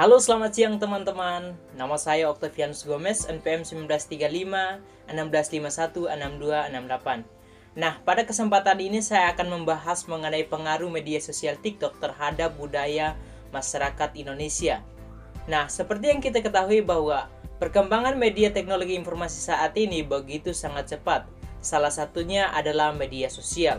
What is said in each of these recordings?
Halo, selamat siang teman-teman. Nama saya Octavianus Gomez, NPM 1935 1651 6268. Nah, pada kesempatan ini saya akan membahas mengenai pengaruh media sosial TikTok terhadap budaya masyarakat Indonesia. Nah, seperti yang kita ketahui bahwa perkembangan media teknologi informasi saat ini begitu sangat cepat. Salah satunya adalah media sosial.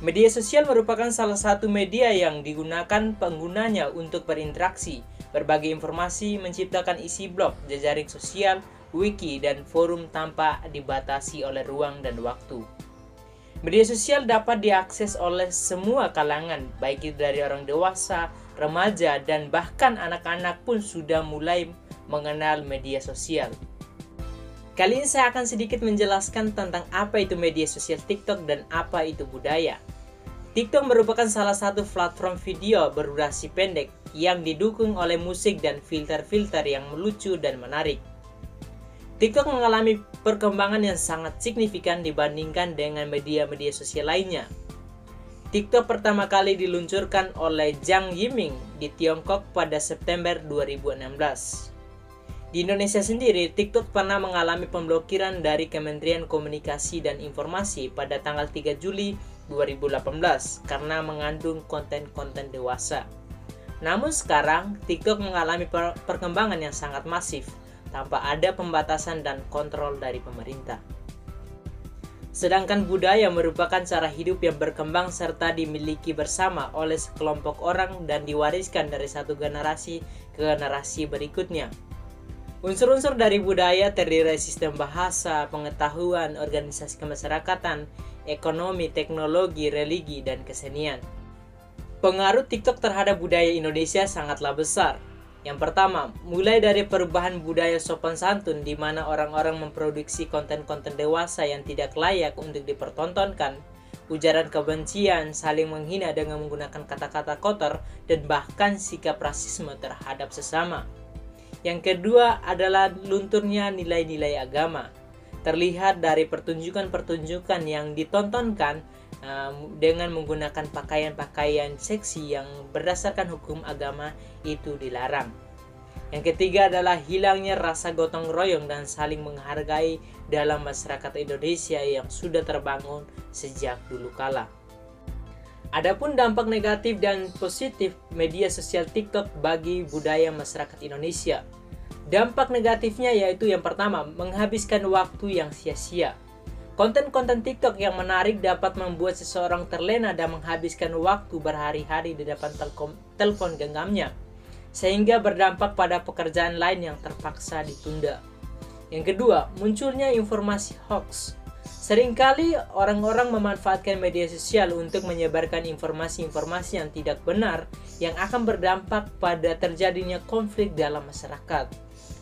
Media sosial merupakan salah satu media yang digunakan penggunanya untuk berinteraksi, berbagi informasi, menciptakan isi blog, jejaring sosial, wiki, dan forum tanpa dibatasi oleh ruang dan waktu. Media sosial dapat diakses oleh semua kalangan, baik itu dari orang dewasa, remaja, dan bahkan anak-anak pun sudah mulai mengenal media sosial. Kali ini saya akan sedikit menjelaskan tentang apa itu media sosial TikTok dan apa itu budaya. TikTok merupakan salah satu platform video berdurasi pendek yang didukung oleh musik dan filter-filter yang melucu dan menarik. TikTok mengalami perkembangan yang sangat signifikan dibandingkan dengan media-media sosial lainnya. TikTok pertama kali diluncurkan oleh Zhang Yiming di Tiongkok pada September 2016. Di Indonesia sendiri, TikTok pernah mengalami pemblokiran dari Kementerian Komunikasi dan Informasi pada tanggal 3 Juli 2018 karena mengandung konten-konten dewasa. Namun sekarang, TikTok mengalami perkembangan yang sangat masif tanpa ada pembatasan dan kontrol dari pemerintah. Sedangkan budaya merupakan cara hidup yang berkembang serta dimiliki bersama oleh sekelompok orang dan diwariskan dari satu generasi ke generasi berikutnya. Unsur-unsur dari budaya terdiri dari sistem bahasa, pengetahuan, organisasi kemasyarakatan, ekonomi, teknologi, religi, dan kesenian. Pengaruh TikTok terhadap budaya Indonesia sangatlah besar. Yang pertama, mulai dari perubahan budaya sopan santun di mana orang-orang memproduksi konten-konten dewasa yang tidak layak untuk dipertontonkan, ujaran kebencian, saling menghina dengan menggunakan kata-kata kotor, dan bahkan sikap rasisme terhadap sesama. Yang kedua adalah lunturnya nilai-nilai agama. Terlihat dari pertunjukan-pertunjukan yang ditontonkan dengan menggunakan pakaian-pakaian seksi yang berdasarkan hukum agama itu dilarang. Yang ketiga adalah hilangnya rasa gotong royong dan saling menghargai dalam masyarakat Indonesia yang sudah terbangun sejak dulu kala. Adapun dampak negatif dan positif media sosial TikTok bagi budaya masyarakat Indonesia. Dampak negatifnya yaitu yang pertama, menghabiskan waktu yang sia-sia. Konten-konten TikTok yang menarik dapat membuat seseorang terlena dan menghabiskan waktu berhari-hari di depan telepon genggamnya, sehingga berdampak pada pekerjaan lain yang terpaksa ditunda. Yang kedua, munculnya informasi hoax. Seringkali orang-orang memanfaatkan media sosial untuk menyebarkan informasi-informasi yang tidak benar yang akan berdampak pada terjadinya konflik dalam masyarakat.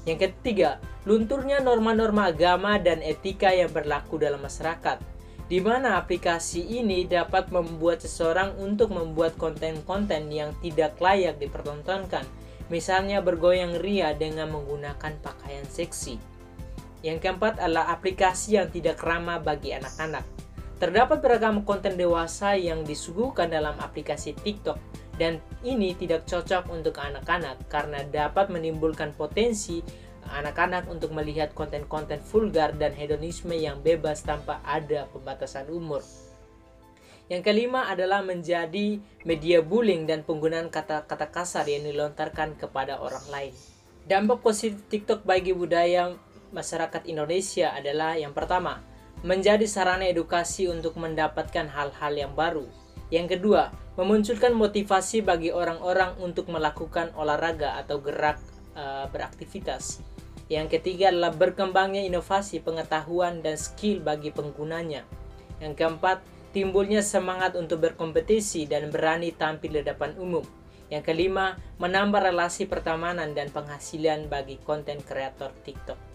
Yang ketiga, lunturnya norma-norma agama dan etika yang berlaku dalam masyarakat, di mana aplikasi ini dapat membuat seseorang untuk membuat konten-konten yang tidak layak dipertontonkan, misalnya bergoyang ria dengan menggunakan pakaian seksi. Yang keempat adalah aplikasi yang tidak ramah bagi anak-anak. Terdapat beragam konten dewasa yang disuguhkan dalam aplikasi TikTok dan ini tidak cocok untuk anak-anak karena dapat menimbulkan potensi anak-anak untuk melihat konten-konten vulgar dan hedonisme yang bebas tanpa ada pembatasan umur. Yang kelima adalah menjadi media bullying dan penggunaan kata-kata kasar yang dilontarkan kepada orang lain. Dampak positif TikTok bagi budaya masyarakat Indonesia adalah yang pertama, menjadi sarana edukasi untuk mendapatkan hal-hal yang baru. Yang kedua, memunculkan motivasi bagi orang-orang untuk melakukan olahraga atau beraktivitas. Yang ketiga adalah berkembangnya inovasi, pengetahuan, dan skill bagi penggunanya. Yang keempat, timbulnya semangat untuk berkompetisi dan berani tampil di depan umum. Yang kelima, menambah relasi pertemanan dan penghasilan bagi konten kreator TikTok.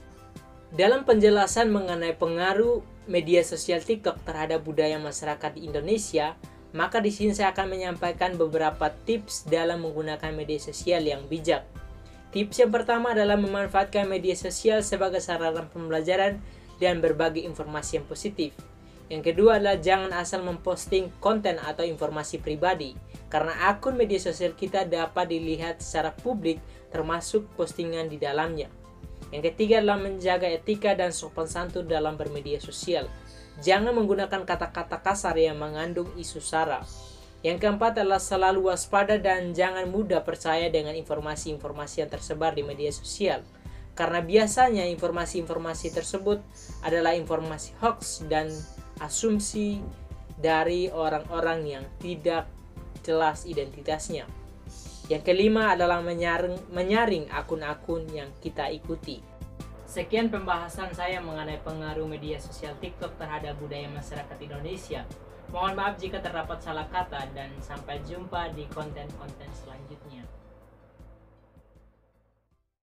Dalam penjelasan mengenai pengaruh media sosial TikTok terhadap budaya masyarakat di Indonesia, maka di sini saya akan menyampaikan beberapa tips dalam menggunakan media sosial yang bijak. Tips yang pertama adalah memanfaatkan media sosial sebagai sarana pembelajaran dan berbagi informasi yang positif. Yang kedua adalah jangan asal memposting konten atau informasi pribadi, karena akun media sosial kita dapat dilihat secara publik termasuk postingan di dalamnya. Yang ketiga adalah menjaga etika dan sopan santun dalam bermedia sosial. Jangan menggunakan kata-kata kasar yang mengandung isu sara. Yang keempat adalah selalu waspada dan jangan mudah percaya dengan informasi-informasi yang tersebar di media sosial. Karena biasanya informasi-informasi tersebut adalah informasi hoax dan asumsi dari orang-orang yang tidak jelas identitasnya. Yang kelima adalah menyaring akun-akun yang kita ikuti. Sekian pembahasan saya mengenai pengaruh media sosial TikTok terhadap budaya masyarakat Indonesia. Mohon maaf jika terdapat salah kata dan sampai jumpa di konten-konten selanjutnya.